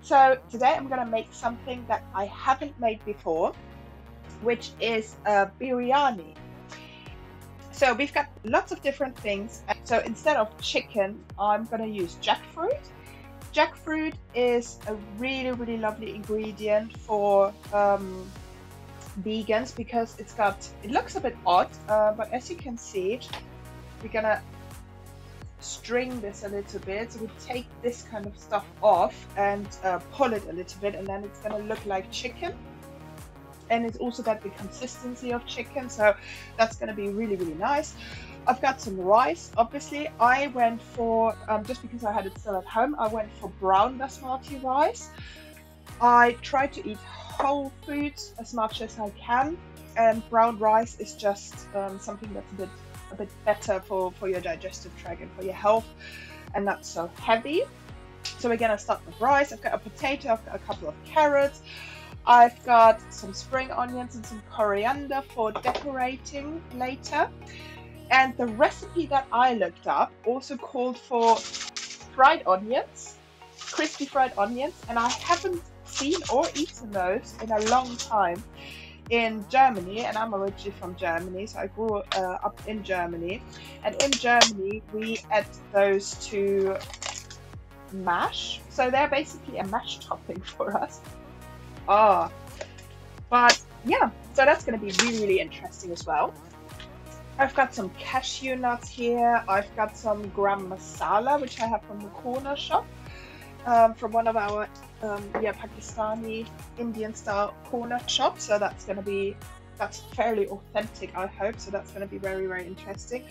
So today I'm gonna make something that I haven't made before, which is a biryani. So we've got lots of different things. So instead of chicken, I'm gonna use jackfruit. Jackfruit is a really, really lovely ingredient for vegans because it looks a bit odd, but as you can see, we're gonna string this a little bit. So we take this kind of stuff off and pull it a little bit, and then it's gonna look like chicken. And it's also got the consistency of chicken, so that's going to be really, really nice. I've got some rice. Obviously, I went for, just because I had it still at home, I went for brown basmati rice. I try to eat whole foods as much as I can, and brown rice is just something that's a bit better for your digestive tract and for your health, and not so heavy. So we're going to start with rice. I've got a potato, I've got a couple of carrots. I've got some spring onions and some coriander for decorating later. And the recipe that I looked up also called for fried onions, crispy fried onions, and I haven't seen or eaten those in a long time in Germany, and I'm originally from Germany, so I grew up in Germany. And in Germany, we add those to mash. So they're basically a mash topping for us. But yeah, so that's going to be really, really interesting as well. I've got some cashew nuts here. I've got some gram masala, which I have from the corner shop, from one of our Pakistani Indian style corner shops. So that's fairly authentic, I hope. So that's going to be very, very interesting.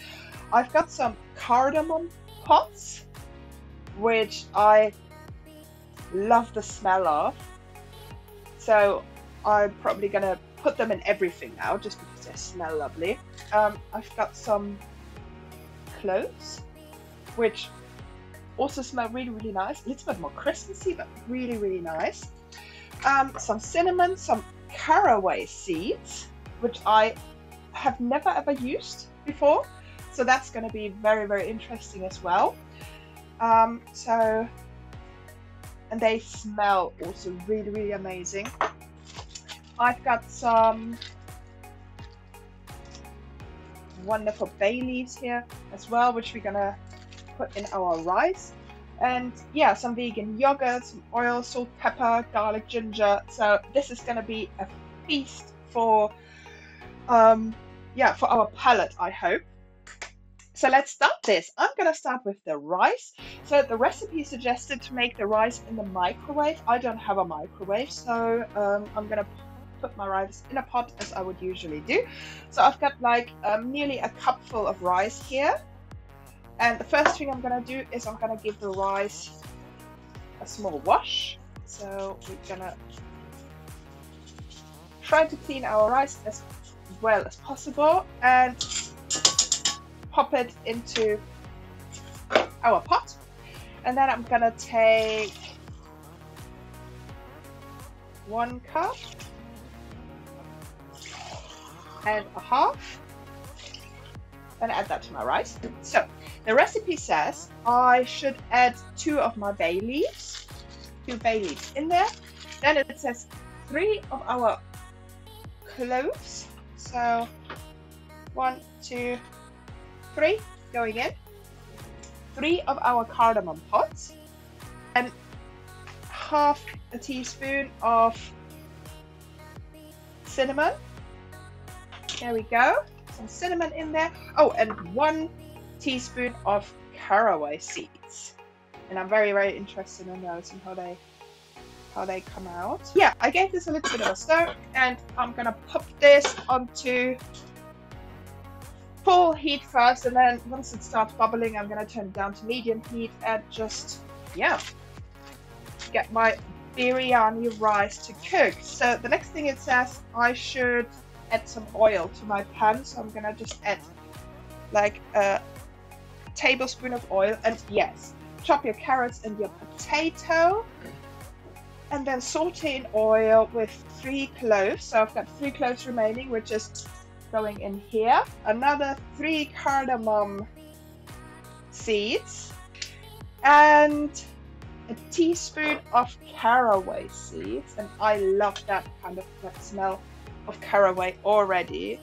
I've got some cardamom pods, which I love the smell of. So I'm probably going to put them in everything now, just because they smell lovely. I've got some cloves, which also smell really, really nice. A little bit more Christmassy, but really, really nice. Some cinnamon, some caraway seeds, which I have never ever used before. So that's going to be very, very interesting as well. And they smell also really, really amazing. I've got some wonderful bay leaves here as well, which we're gonna put in our rice. And yeah, some vegan yogurt, some oil, salt, pepper, garlic, ginger. So this is gonna be a feast for our palate, I hope. So let's start this. I'm going to start with the rice. So the recipe suggested to make the rice in the microwave. I don't have a microwave, so I'm going to put my rice in a pot as I would usually do. So I've got like nearly a cupful of rice here. And the first thing I'm going to do is I'm going to give the rice a small wash. So we're going to try to clean our rice as well as possible and pop it into our pot. And then I'm gonna take 1 cup and a half and add that to my rice. So the recipe says I should add 2 of my bay leaves, 2 bay leaves in there. Then it says 3 of our cloves. So 1, 2, 3 going in, 3 of our cardamom pods, and half a teaspoon of cinnamon. There we go, some cinnamon in there. Oh, and 1 teaspoon of caraway seeds. And I'm very, very interested in those and how they come out. Yeah, I gave this a little bit of a stir, and I'm gonna pop this onto full heat first, and then once it starts bubbling, I'm going to turn it down to medium heat and just, get my biryani rice to cook. So the next thing it says, I should add some oil to my pan. So I'm going to just add like a tablespoon of oil, and yes, chop your carrots and your potato, and then saute in oil with 3 cloves. So I've got 3 cloves remaining, which is going in here. Another 3 cardamom seeds, and a teaspoon of caraway seeds, and I love that kind of that smell of caraway already.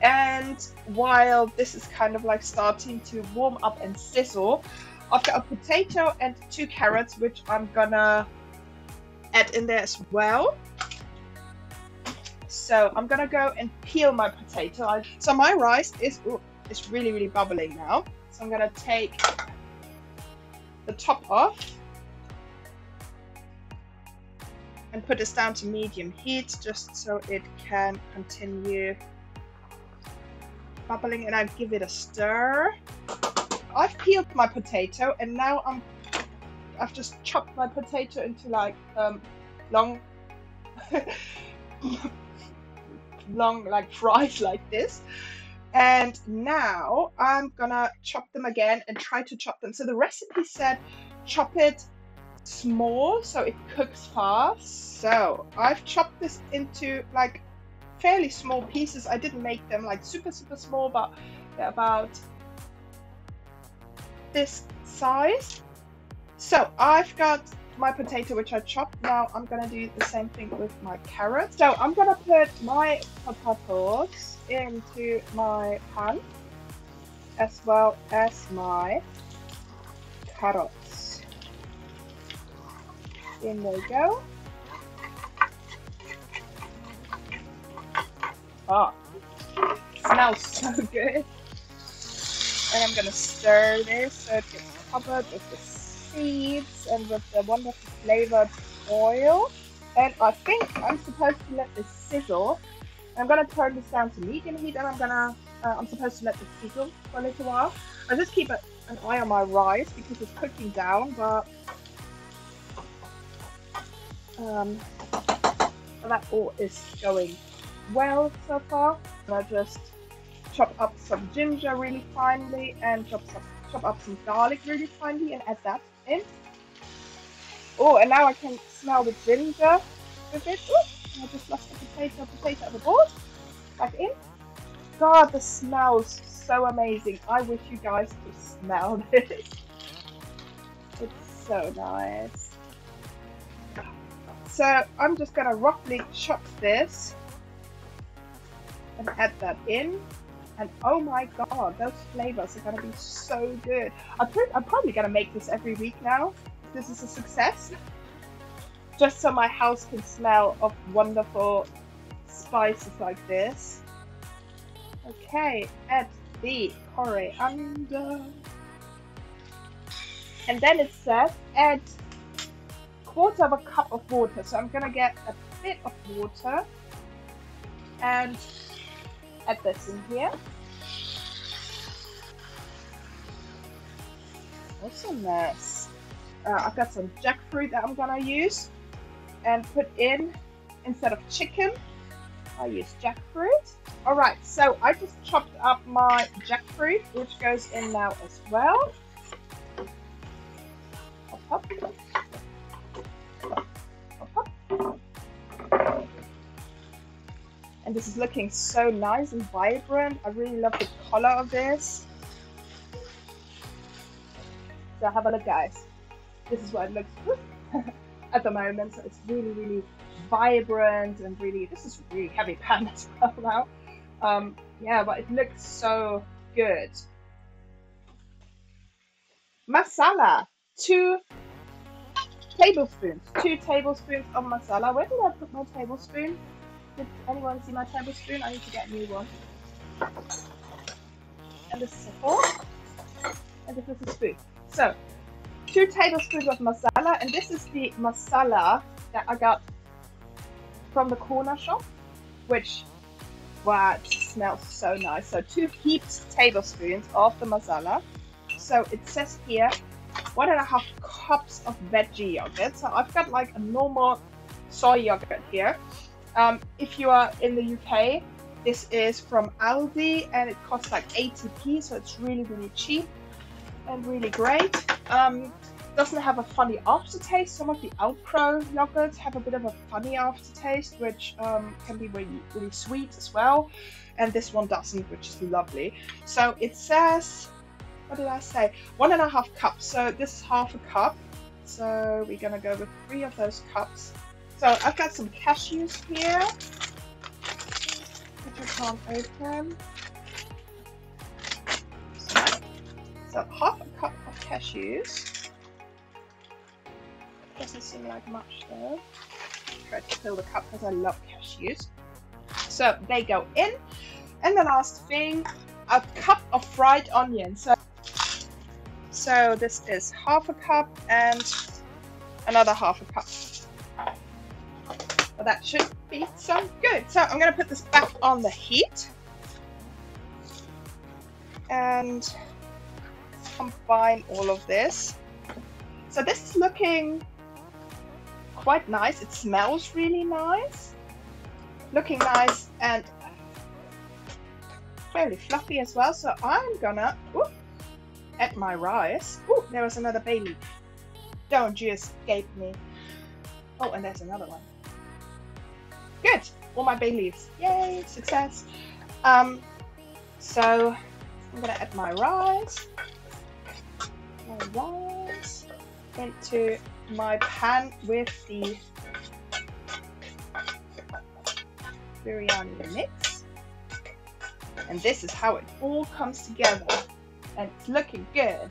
And while this is kind of like starting to warm up and sizzle, I've got a potato and 2 carrots, which I'm gonna add in there as well. So I'm gonna go and peel my potato. So my rice is really, really bubbling now. So I'm gonna take the top off and put this down to medium heat just so it can continue bubbling, and I give it a stir. I've peeled my potato, and now I've just chopped my potato into like long long like fries like this. And now I'm gonna chop them again and try to chop them. So the recipe said chop it small so it cooks fast. So I've chopped this into like fairly small pieces. I didn't make them like super small, but they're about this size. So I've got my potato, which I chopped. Now I'm gonna do the same thing with my carrots. So I'm gonna put my potatoes into my pan as well as my carrots. In they go. Oh, smells so good. And I'm gonna stir this so it gets covered with the seeds and with the wonderful flavored oil. And I think I'm supposed to let this sizzle. I'm gonna turn this down to medium heat, and I'm supposed to let this sizzle for a little while. I just keep an eye on my rice because it's cooking down, but that all is going well so far. And I just chop up some ginger really finely and chop up some garlic really finely and add that in. Oh, and now I can smell the ginger with it. Ooh, I just lost the potato overboard. Back in. God, this smells so amazing. I wish you guys could smell this. It's so nice. So I'm just gonna roughly chop this and add that in. And oh my god, those flavors are gonna be so good. I'm probably gonna make this every week now. This is a success. Just so my house can smell of wonderful spices like this. Okay, add the coriander. And then it says add 1/4 cup of water. So I'm gonna get a bit of water and add this in here. Awesomeness. I've got some jackfruit that I'm gonna use and put in instead of chicken. I use jackfruit. Alright, so I just chopped up my jackfruit, which goes in now as well. Hop, hop. Hop, hop. And this is looking so nice and vibrant. I really love the color of this. So have a look, guys. This is what it looks at the moment. So it's really, really vibrant and really, this is really heavy pan as well now. Yeah, but it looks so good. Masala, 2 tablespoons. 2 tablespoons of masala. Where did I put my tablespoon? Did anyone see my tablespoon? I need to get a new one. And this is a fork. And this is a spoon. So, 2 tablespoons of masala. And this is the masala that I got from the corner shop. Which, wow, it smells so nice. So, 2 heaped tablespoons of the masala. So, it says here 1.5 cups of veggie yogurt. So, I've got like a normal soy yogurt here. If you are in the UK, this is from Aldi and it costs like 80p, so it's really, really cheap and really great. Doesn't have a funny aftertaste. Some of the Alpro yogurts have a bit of a funny aftertaste, which can be really, really sweet as well. And this one doesn't, which is lovely. So it says, what did I say? 1.5 cups. So this is 1/2 cup. So we're gonna go with 3 of those cups. So I've got some cashews here, which I can't open. So half a cup of cashews. Doesn't seem like much though. Try to fill the cup because I love cashews. So they go in. And the last thing, a cup of fried onions. So this is half a cup and another half a cup. Well, that should be some good. So I'm going to put this back on the heat. And combine all of this. So this is looking quite nice. It smells really nice. Looking nice and fairly fluffy as well. So I'm gonna add my rice. Oh, there was another bay leaf. Don't you escape me. Oh, and there's another one. Good. All my bay leaves. Yay, success. So I'm gonna add my rice into my pan with the biryani mix. And this is how it all comes together. And it's looking good.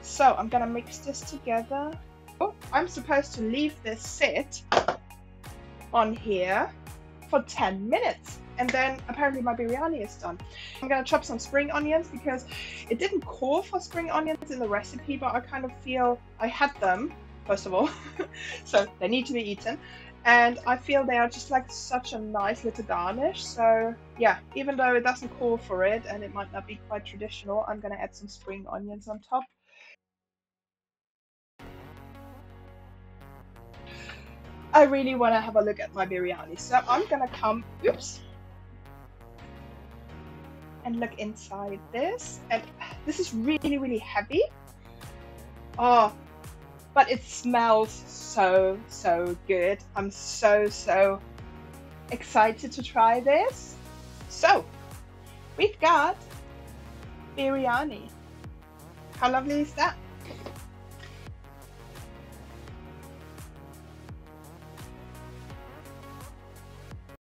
So I'm gonna mix this together. Oh, I'm supposed to leave this sit on here for 10 minutes. And then apparently my biryani is done. I'm gonna chop some spring onions because it didn't call for spring onions in the recipe, but I kind of feel I had them, first of all. So they need to be eaten. And I feel they are just like such a nice little garnish. So yeah, even though it doesn't call for it and it might not be quite traditional, I'm gonna add some spring onions on top. I really want to have a look at my biryani. So I'm gonna come, and look inside this. And this is really, really heavy. Oh, but it smells so, so good. I'm so excited to try this. So, we've got biryani. How lovely is that?